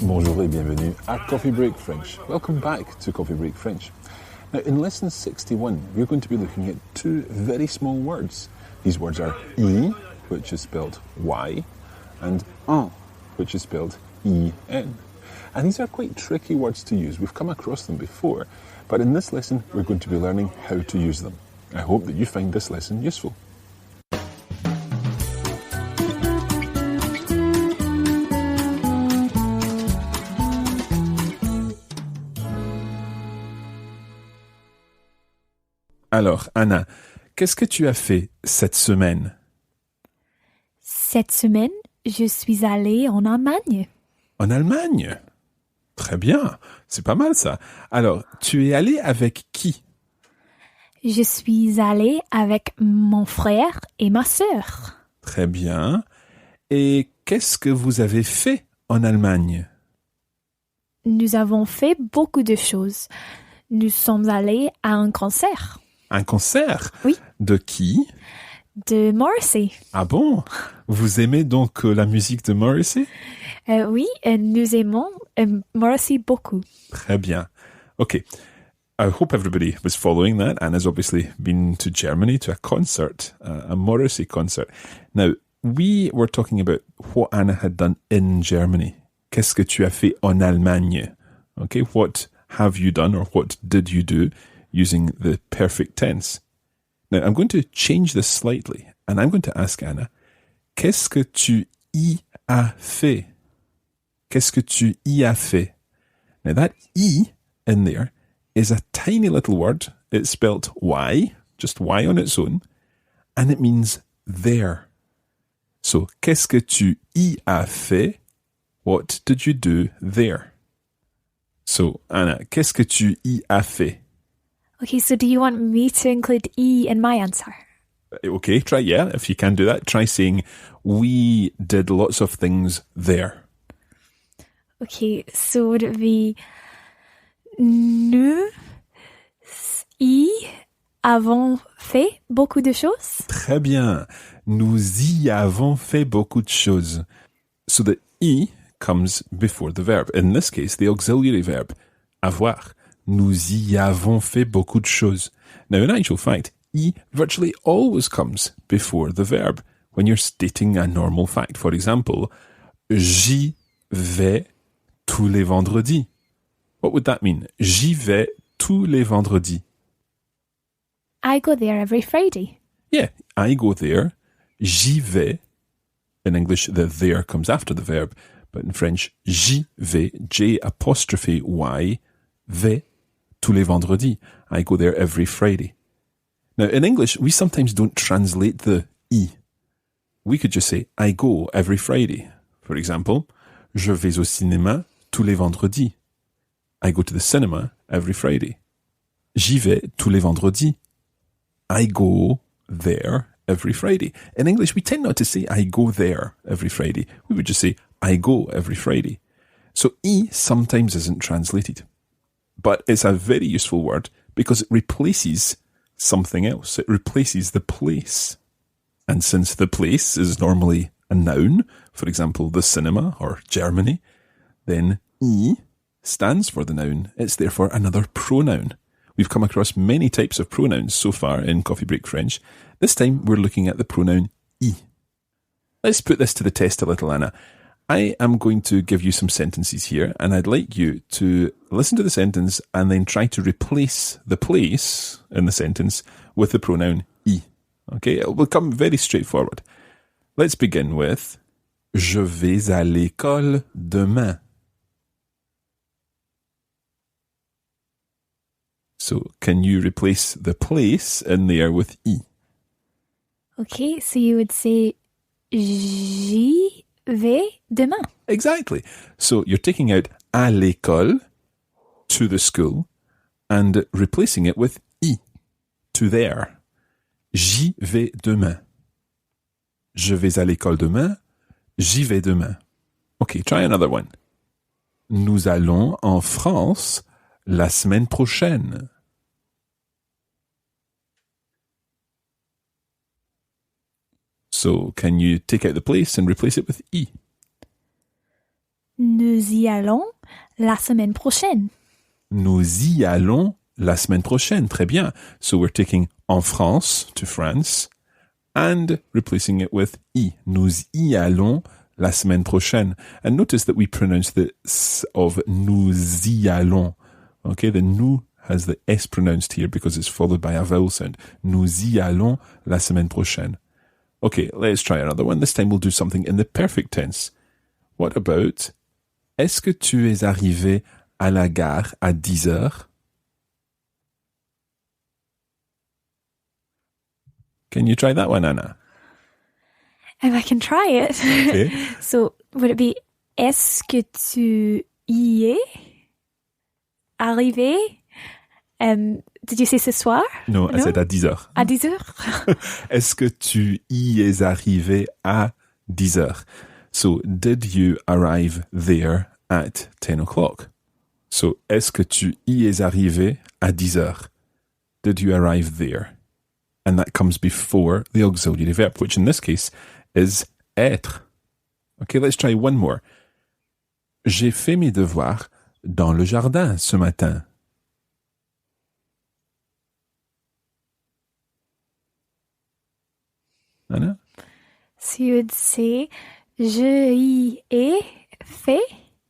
Bonjour et bienvenue à Coffee Break French. Welcome back to Coffee Break French. Now, in lesson 61, we're going to be looking at two very small words. These words are I, which is spelled Y, and en, which is spelled E-N. And these are quite tricky words to use. We've come across them before, but in this lesson, we're going to be learning how to use them. I hope that you find this lesson useful. Alors, Anna, qu'est-ce que tu as fait cette semaine? Cette semaine, je suis allée en Allemagne. En Allemagne? Très bien, c'est pas mal ça. Alors, tu es allé avec qui? Je suis allée avec mon frère et ma sœur. Très bien. Et qu'est-ce que vous avez fait en Allemagne? Nous avons fait beaucoup de choses. Nous sommes allés à un concert. Un concert? Oui. De qui? De Morrissey. Ah bon? Vous aimez donc la musique de Morrissey? Oui, nous aimons Morrissey beaucoup. Très bien. Okay. I hope everybody was following that. Anna's obviously been to Germany to a concert, a Morrissey concert. Now, we were talking about what Anna had done in Germany. Qu'est-ce que tu as fait en Allemagne? Okay, what have you done or what did you do using the perfect tense? Now, I'm going to change this slightly and I'm going to ask Anna, qu'est-ce que tu y as fait? Qu'est-ce que tu y as fait? Now, that E in there is a tiny little word. It's spelt Y, just Y on its own, and it means there. So, qu'est-ce que tu y as fait? What did you do there? So, Anna, qu'est-ce que tu y as fait? Okay, so do you want me to include E in my answer? Okay, try, yeah, if you can do that. Try saying, we did lots of things there. Okay, so would it be nous y avons fait beaucoup de choses? Très bien. Nous y avons fait beaucoup de choses. So the y comes before the verb. In this case, the auxiliary verb, avoir. Nous y avons fait beaucoup de choses. Now, in actual fact, y virtually always comes before the verb when you're stating a normal fact. For example, j'y vais tous les vendredis. What would that mean? J'y vais tous les vendredis. I go there every Friday. Yeah, I go there. J'y vais. In English, the there comes after the verb. But in French, j'y vais, J apostrophe Y, vais, tous les vendredis. I go there every Friday. Now, in English, we sometimes don't translate the I. We could just say, I go every Friday. For example, je vais au cinéma tous les vendredis. I go to the cinema every Friday. J'y vais tous les vendredis. I go there every Friday. In English, we tend not to say I go there every Friday. We would just say I go every Friday. So E sometimes isn't translated. But it's a very useful word because it replaces something else. It replaces the place. And since the place is normally a noun, for example, the cinema or Germany, then E stands for the noun. It's therefore another pronoun. We've come across many types of pronouns so far in Coffee Break French. This time we're looking at the pronoun I. Let's put this to the test a little, Anna. I am going to give you some sentences here, and I'd like you to listen to the sentence and then try to replace the place in the sentence with the pronoun I. Okay, it will come very straightforward. Let's begin with Je vais à l'école demain. So, can you replace the place in there with I? Okay, so you would say j'y vais demain. Exactly. So you're taking out à l'école, to the school, and replacing it with I, to there. J'y vais demain. Je vais à l'école demain. J'y vais demain. Okay, try another one. Nous allons en France la semaine prochaine. So, can you take out the place and replace it with I? Nous Nous y allons la semaine prochaine. Nous y allons la semaine prochaine. Très bien. So we're taking en France to France and replacing it with y. Nous y allons la semaine prochaine. And notice that we pronounce the s of nous y allons. Okay, the nous has the S pronounced here because it's followed by a vowel sound. Nous y allons la semaine prochaine. Okay, let's try another one. This time we'll do something in the perfect tense. What about, est-ce que tu es arrivé à la gare à 10 heures? Can you try that one, Anna? I can try it. Okay. So, would it be, est-ce que tu y es arrivé? Did you say ce soir? No, I said à 10 heures. À 10 heures? Est-ce que tu y es arrivé à 10 heures? So, did you arrive there at 10 o'clock? So, est-ce que tu y es arrivé à 10 heures? Did you arrive there? And that comes before the auxiliary verb, which in this case is être. Okay, let's try one more. J'ai fait mes devoirs dans le jardin ce matin. Anna? So you would say, je y ai fait.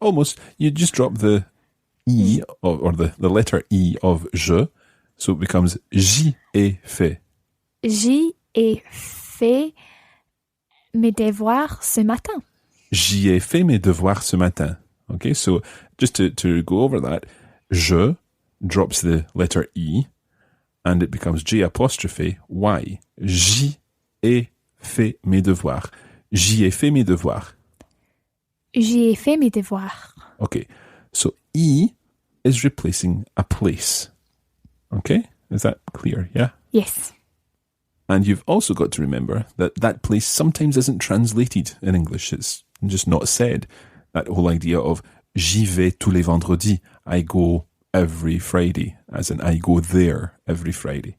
Almost. You just drop the E or the letter E of je, so it becomes j'y ai fait. J'y ai fait mes devoirs ce matin. J'y ai fait mes devoirs ce matin. Okay, so just to go over that, je drops the letter E and it becomes J apostrophe Y. J'y ai fait mes devoirs. J'y ai fait mes devoirs. J'y ai fait mes devoirs. Okay, so E is replacing a place. Okay, is that clear? Yeah? Yes. And you've also got to remember that that place sometimes isn't translated in English. It's just not said. That whole idea of j'y vais tous les vendredis. I go every Friday, as in I go there every Friday.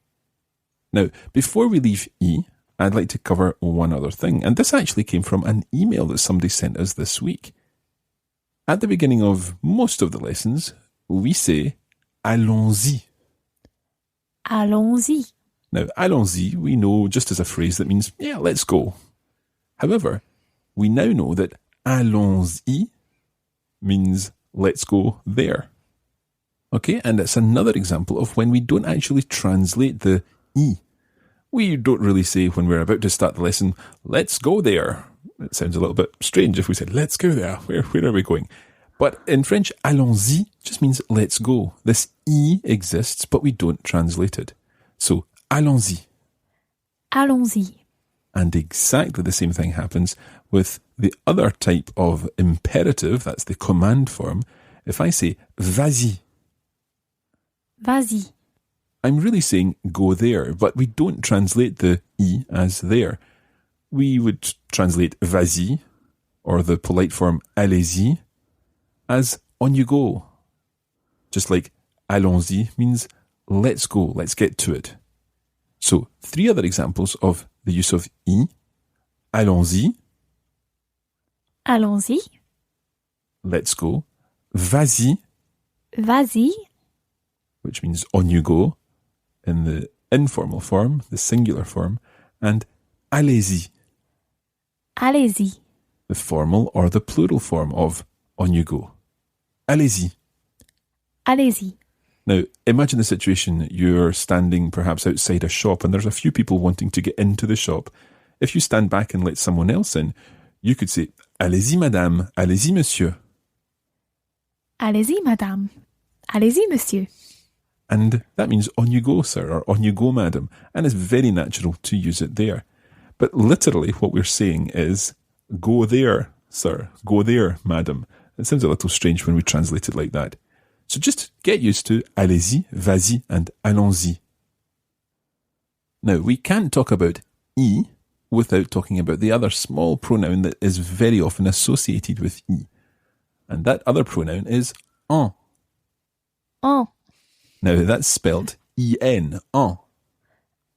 Now, before we leave E, I'd like to cover one other thing. And this actually came from an email that somebody sent us this week. At the beginning of most of the lessons, we say allons-y. Allons-y. Now, allons-y, we know just as a phrase that means, yeah, let's go. However, we now know that allons-y means let's go there. Okay, and it's another example of when we don't actually translate the E. We don't really say when we're about to start the lesson, let's go there. It sounds a little bit strange if we said, let's go there. Where are we going? But in French, allons-y just means let's go. This E exists, but we don't translate it. So, allons-y. Allons-y. And exactly the same thing happens with the other type of imperative, that's the command form. If I say, vas-y. Vas-y. I'm really saying go there, but we don't translate the E as there. We would translate vas-y, or the polite form allez-y, as on you go. Just like allons-y means let's go, let's get to it. So, 3 other examples of the use of E. Allons-y. Allons-y. Let's go. Vas-y. Vas-y. Which means on you go in the informal form, the singular form. And allez-y. Allez-y. The formal or the plural form of on you go. Allez-y. Allez-y. Now, imagine the situation. You're standing perhaps outside a shop and there's a few people wanting to get into the shop. If you stand back and let someone else in, you could say, allez-y, madame, allez-y, monsieur. Allez-y, madame. Allez-y, monsieur. And that means on you go, sir, or on you go, madam. And it's very natural to use it there. But literally what we're saying is, go there, sir. Go there, madam. It sounds a little strange when we translate it like that. So just get used to allez-y, vas-y, and allons-y. Now, we can't talk about E without talking about the other small pronoun that is very often associated with E. And that other pronoun is en. En. Now, that's spelled E-N, en.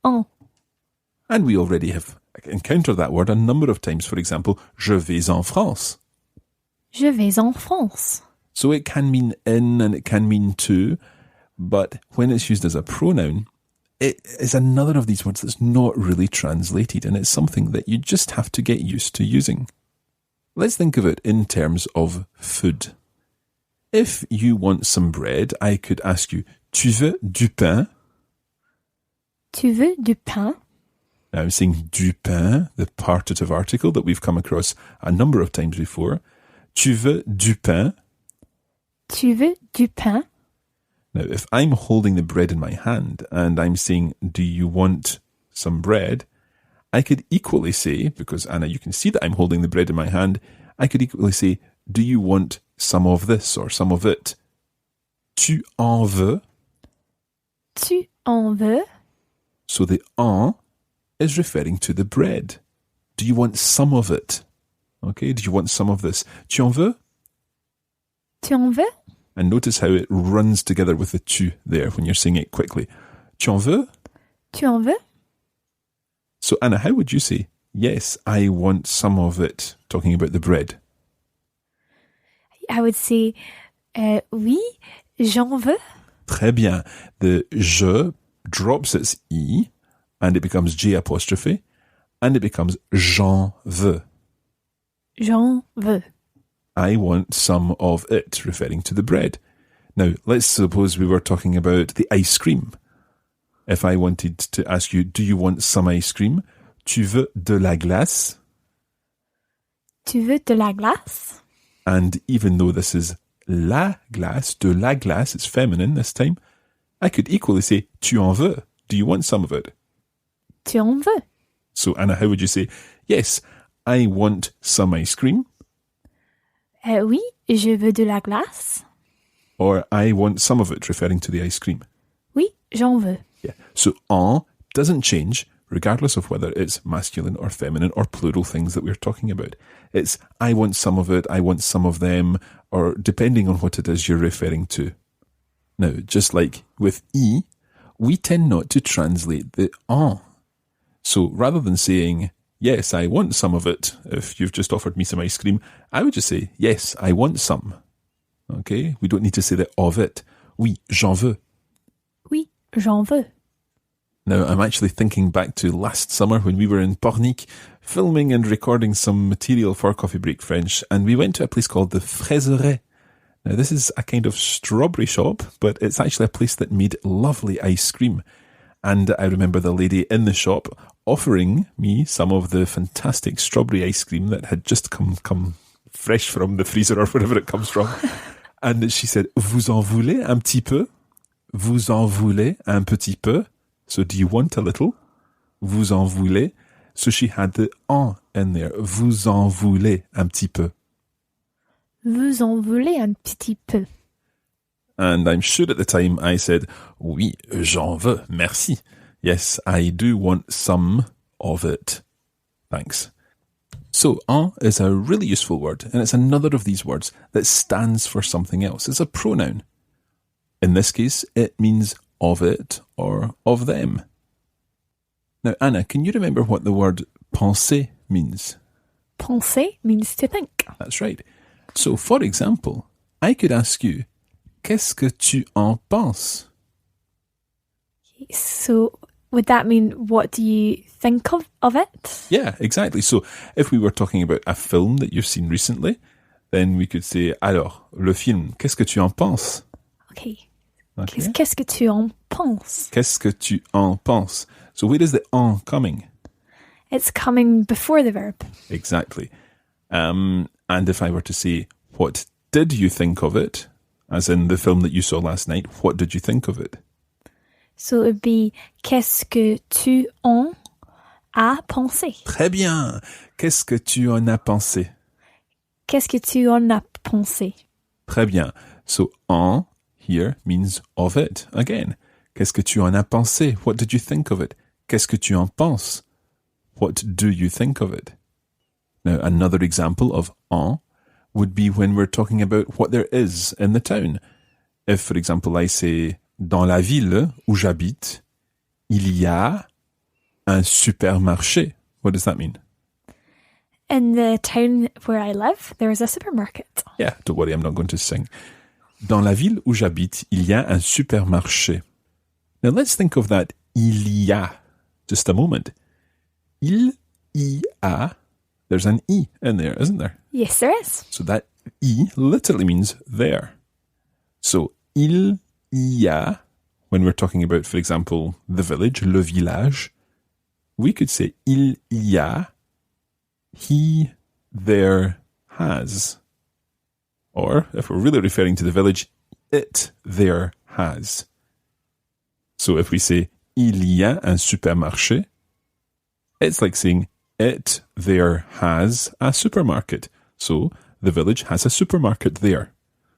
En. And we already have encountered that word a number of times. For example, je vais en France. Je vais en France. So it can mean in and it can mean to, but when it's used as a pronoun, it is another of these words that's not really translated, and it's something that you just have to get used to using. Let's think of it in terms of food. If you want some bread, I could ask you, tu veux du pain? Tu veux du pain? Now I'm saying du pain, the partitive article that we've come across a number of times before. Tu veux du pain? Tu veux du pain? Now, if I'm holding the bread in my hand and I'm saying, do you want some bread? I could equally say, because Anna, you can see that I'm holding the bread in my hand, I could equally say, do you want some of this or some of it? Tu en veux? Tu en veux? So the en is referring to the bread. Do you want some of it? Okay, do you want some of this? Tu en veux? Tu en veux? And notice how it runs together with the tu there when you're saying it quickly. Tu en veux? Tu en veux? So Anna, how would you say, yes, I want some of it, talking about the bread? I would say, oui, j'en veux. Très bien. The je drops its e and it becomes J apostrophe and it becomes j'en veux. J'en veux. I want some of it, referring to the bread. Now, let's suppose we were talking about the ice cream. If I wanted to ask you, do you want some ice cream? Tu veux de la glace? Tu veux de la glace? And even though this is la glace, de la glace, it's feminine this time, I could equally say, tu en veux? Do you want some of it? Tu en veux? So, Anna, how would you say, yes, I want some ice cream? Oui, je veux de la glace. Or I want some of it, referring to the ice cream. Oui, j'en veux. Yeah. So en doesn't change regardless of whether it's masculine or feminine or plural things that we're talking about. It's I want some of it, I want some of them, or depending on what it is you're referring to. Now, just like with e, we tend not to translate the en. So rather than saying, yes, I want some of it, if you've just offered me some ice cream, I would just say, yes, I want some. Okay? We don't need to say the of it. Oui, j'en veux. Oui, j'en veux. Now, I'm actually thinking back to last summer when we were in Pornic, filming and recording some material for Coffee Break French, and we went to a place called the Fraiseret. Now, this is a kind of strawberry shop, but it's actually a place that made lovely ice cream. And I remember the lady in the shop offering me some of the fantastic strawberry ice cream that had just come fresh from the freezer or wherever it comes from. And she said, vous en voulez un petit peu? Vous en voulez un petit peu? So do you want a little? Vous en voulez? So she had the en in there. Vous en voulez un petit peu? Vous en voulez un petit peu? And I'm sure at the time I said, oui, j'en veux, merci. Yes, I do want some of it. Thanks. So, en is a really useful word, and it's another of these words that stands for something else. It's a pronoun. In this case, it means of it or of them. Now, Anna, can you remember what the word penser means? Penser means to think. That's right. So, for example, I could ask you, qu'est-ce que tu en penses? So, would that mean, what do you think of it? Yeah, exactly. So, if we were talking about a film that you've seen recently, then we could say, alors, le film, qu'est-ce que tu en penses? Okay. Qu'est-ce que tu en penses? Qu'est-ce que tu en penses? So, where is the en coming? It's coming before the verb. Exactly. And if I were to say, what did you think of it? As in the film that you saw last night, what did you think of it? So it would be, qu'est-ce que tu en as pensé? Très bien. Qu'est-ce que tu en as pensé? Qu'est-ce que tu en as pensé? Très bien. So, en here means of it. Again, qu'est-ce que tu en as pensé? What did you think of it? Qu'est-ce que tu en penses? What do you think of it? Now, another example of en would be when we're talking about what there is in the town. If, for example, I say, dans la ville où j'habite, il y a un supermarché. What does that mean? In the town where I live, there is a supermarket. Yeah, don't worry, I'm not going to sing. Dans la ville où j'habite, il y a un supermarché. Now let's think of that il y a. Just a moment. Il y a. There's an I in there, isn't there? Yes, there is. So that I literally means there. So il y a, when we're talking about, for example, the village, le village, we could say il y a, he, there, has. Or, if we're really referring to the village, it, there, has. So if we say il y a un supermarché, it's like saying it, there, has a supermarket. So the village has a supermarket there.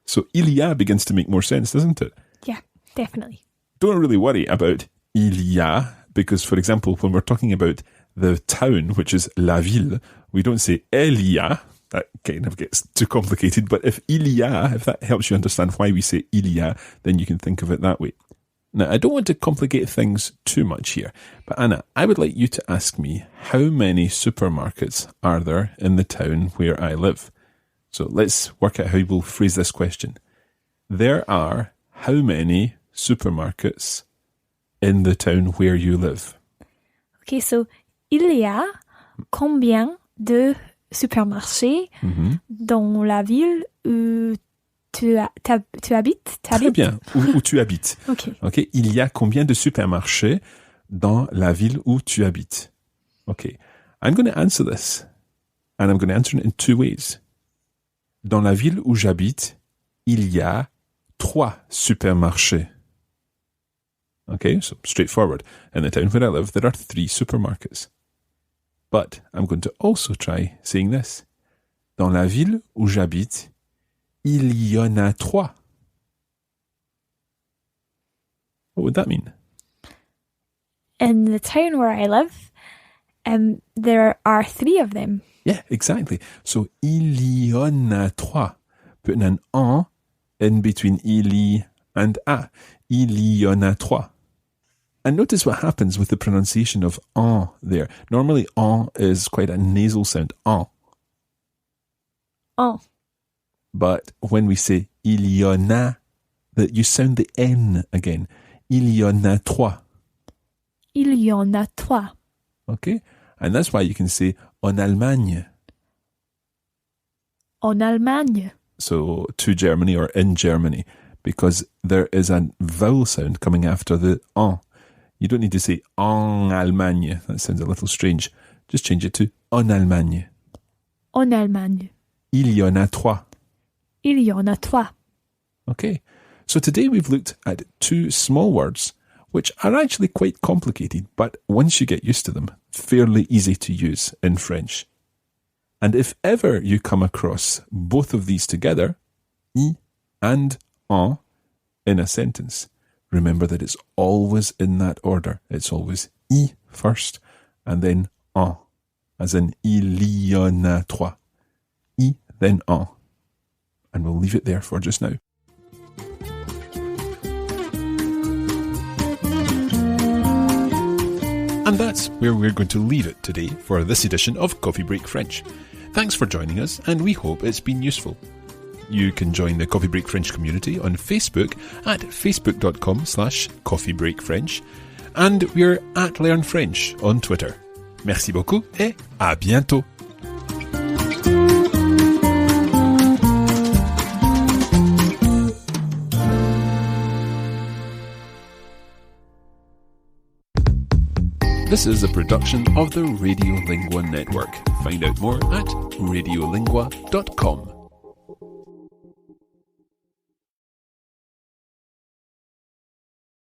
So il y a begins to make more sense, doesn't it? Yeah, definitely. Don't really worry about il y a, because, for example, when we're talking about the town, which is la ville, we don't say elle y a. That kind of gets too complicated. But if il y a, if that helps you understand why we say il y a, then you can think of it that way. Now, I don't want to complicate things too much here, but Anna, I would like you to ask me how many supermarkets are there in the town where I live? So let's work out how we'll phrase this question. There are how many supermarkets in the town where you live? Okay, so il y a combien de supermarchés dans la ville où tu habites? Très bien, où tu habites. Okay. Il y a combien de supermarchés dans la ville où tu habites? Okay, I'm going to answer this, and I'm going to answer it in two ways. Dans la ville où j'habite, il y a 3 supermarchés. Okay, so straightforward. In the town where I live, there are 3 supermarkets. But I'm going to also try saying this. Dans la ville où j'habite, il y en a 3. What would that mean? In the town where I live, there are 3 of them. Yeah, exactly. So, il y en a 3. Putting an en in between il y and a. Il y en a 3. And notice what happens with the pronunciation of en there. Normally, en is quite a nasal sound. En. En. But when we say il y en a, you sound the N again. Il y en a 3. Il y en a 3. Okay? And that's why you can say en Allemagne. En Allemagne. So, to Germany or in Germany. Because there is a vowel sound coming after the en. You don't need to say en Allemagne. That sounds a little strange. Just change it to en Allemagne. En Allemagne. Il y en a 3. Il y en a 3. Okay. So today we've looked at 2 small words which are actually quite complicated, but once you get used to them, fairly easy to use in French. And if ever you come across both of these together, I and en, in a sentence, remember that it's always in that order. It's always I first, and then en, as in il y en a 3. I, then en. And we'll leave it there for just now. And that's where we're going to leave it today for this edition of Coffee Break French. Thanks for joining us, and we hope it's been useful. You can join the Coffee Break French community on Facebook at facebook.com/coffeebreakfrench, and we're at Learn French on Twitter. Merci beaucoup et à bientôt. This is a production of the Radiolingua Network. Find out more at radiolingua.com.